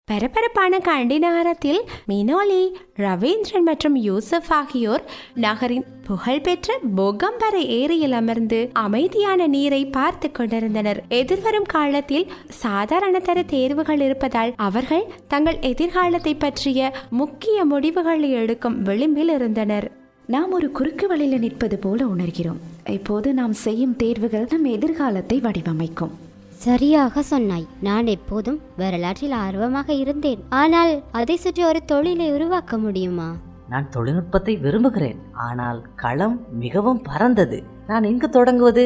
பரபரப்பான கண்டி நகரத்தில் மினோலி, ரவீந்திரன் மற்றும் யூசப் ஆகியோர் நகரின் புகழ்பெற்ற பொகம்பர ஏரியில் அமர்ந்து அமைதியான நீரை பார்த்து கொண்டிருந்தனர். எதிர்வரும் காலத்தில் சாதாரண தர தேர்வுகள் இருப்பதால் அவர்கள் தங்கள் எதிர்காலத்தை பற்றிய முக்கிய முடிவுகளை எடுக்கும் விளிம்பில் இருந்தனர். நாம் ஒரு குறுக்கு வழியில் நிற்பது போல உணர்கிறோம். இப்போது நாம் செய்யும் தேர்வுகள் நம் எதிர்காலத்தை வடிவமைக்கும். சரியாக சொன்னாய். நான் எப்போதும் வரலாற்றில் ஆர்வமாக இருந்தேன். ஆனால் அதை சுற்றி ஒரு தொழிலை உருவாக்க முடியுமா? நான் தொழில்நுட்பத்தை விரும்புகிறேன். ஆனால் களம் மிகவும் பரந்தது. நான் எங்கு தொடங்குவது?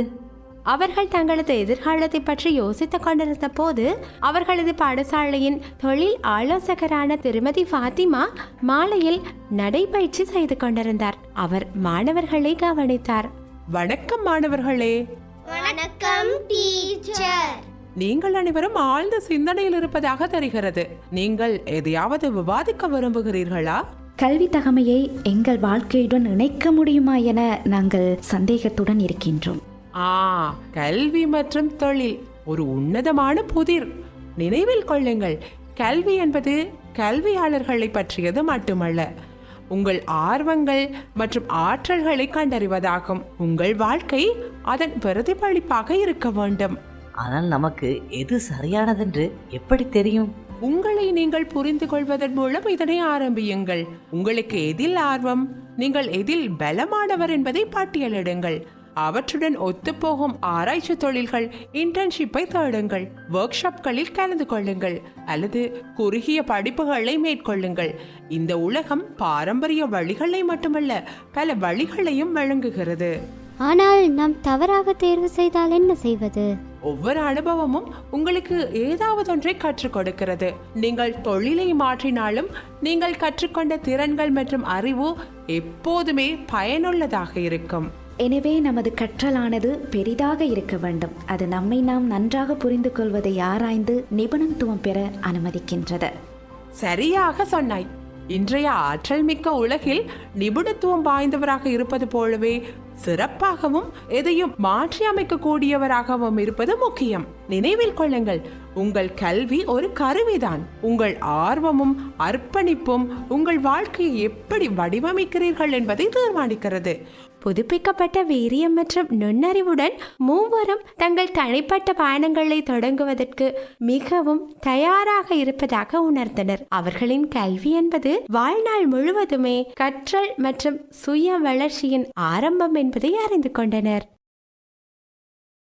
அவர்கள் தங்களது எதிர்காலத்தை பற்றி யோசித்துக் கொண்டிருந்த போது அவர்களது பாடசாலையின் தொழில் ஆலோசகரான திருமதி ஃபாத்திமா மாலையில் நடைபயிற்சி செய்து கொண்டிருந்தார். அவர் மாணவர்களை கவனித்தார். வணக்கம் மாணவர்களே. வணக்கம் டீச்சர். நீங்கள் அனைவரும் ஆழ்ந்த சிந்தனையில் இருப்பதாக தெரிகிறது. நீங்கள் எதையாவது விவாதிக்க விரும்புகிறீர்களா? கல்வி தகமையை எங்கள் வாழ்க்கையுடன் இணைக்க முடியுமா என நாங்கள் சந்தேகத்துடன் இருக்கின்றோம். கல்வி மற்றும் தொழில் ஒரு உன்னதமான புதிர். நினைவில் கொள்ளுங்கள், கல்வி என்பது கல்வியாளர்களை பற்றியது மட்டுமல்ல, உங்கள் ஆர்வங்கள் மற்றும் ஆற்றல்களை கண்டறிவதாகும். உங்கள் வாழ்க்கை அதன் பிரதிபலிப்பாக இருக்க வேண்டும். ஆனால் நமக்கு எது சரியானதென்று எப்படி தெரியும்? உங்களை நீங்கள் புரிந்து கொள்வதன் மூலம் இதனை ஆரம்பியுங்கள். உங்களுக்கு எதில் ஆர்வம், நீங்கள் எதில் பலமானவர் என்பதை பட்டியலிடுங்கள். அவற்றுடன் ஒத்துப்போகும் ஆராய்ச்சி தொழில்கள், இன்டர்ன்ஷிப்பை தேடுங்கள். ஒர்க் ஷாப்களில் கலந்து கொள்ளுங்கள் அல்லது குறுகிய படிப்புகளை மேற்கொள்ளுங்கள். இந்த உலகம் பாரம்பரிய வழிகளை மட்டுமல்ல, பல வழிகளையும் வழங்குகிறது. ஆனால் நாம் தவறாக தேர்வு செய்தால் என்ன செய்வது? ஒவ்வொரு அனுபவமும் உங்களுக்கு ஏதாவது ஒன்றை கற்றுக் கொடுக்கிறது. நீங்கள் தொழிலை மாற்றினாலும் நீங்கள் கற்றுக்கொண்ட திறன்கள் மற்றும் அறிவு எப்போதுமே பயனுள்ளதாக இருக்கும். எனவே நமது கற்றலானது பெரிதாக இருக்க வேண்டும். அது நம்மை நாம் நன்றாக புரிந்து கொள்வதை ஆராய்ந்து நிபுணத்துவம் பெற அனுமதிக்கின்றது. சரியாக சொன்னாய். இன்றைய ஆற்றல் மிக்க உலகில் நிபுணத்துவம் வாய்ந்தவராக இருப்பது போலவே சிறப்பாகவும் எதையும் மாற்றி அமைக்க கூடியவராகவும் இருப்பது முக்கியம். நினைவில் கொள்ளுங்கள், உங்கள் கல்வி ஒரு கருவிதான். உங்கள் ஆர்வமும் அர்ப்பணிப்பும் உங்கள் வாழ்க்கையை எப்படி வடிவமைக்கிறீர்கள் என்பதை தீர்மானிக்கிறது. புதுப்பிக்கப்பட்ட வீரியம் மற்றும் நுண்ணறிவுடன் மூவரும் தங்கள் தனிப்பட்ட பயணங்களை தொடங்குவதற்கு மிகவும் தயாராக இருப்பதாக உணர்ந்தனர். அவர்களின் கல்வி என்பது வாழ்நாள் முழுவதுமே கற்றல் மற்றும் சுய வளர்ச்சியின் ஆரம்பம் என்பதை அறிந்து கொண்டனர்.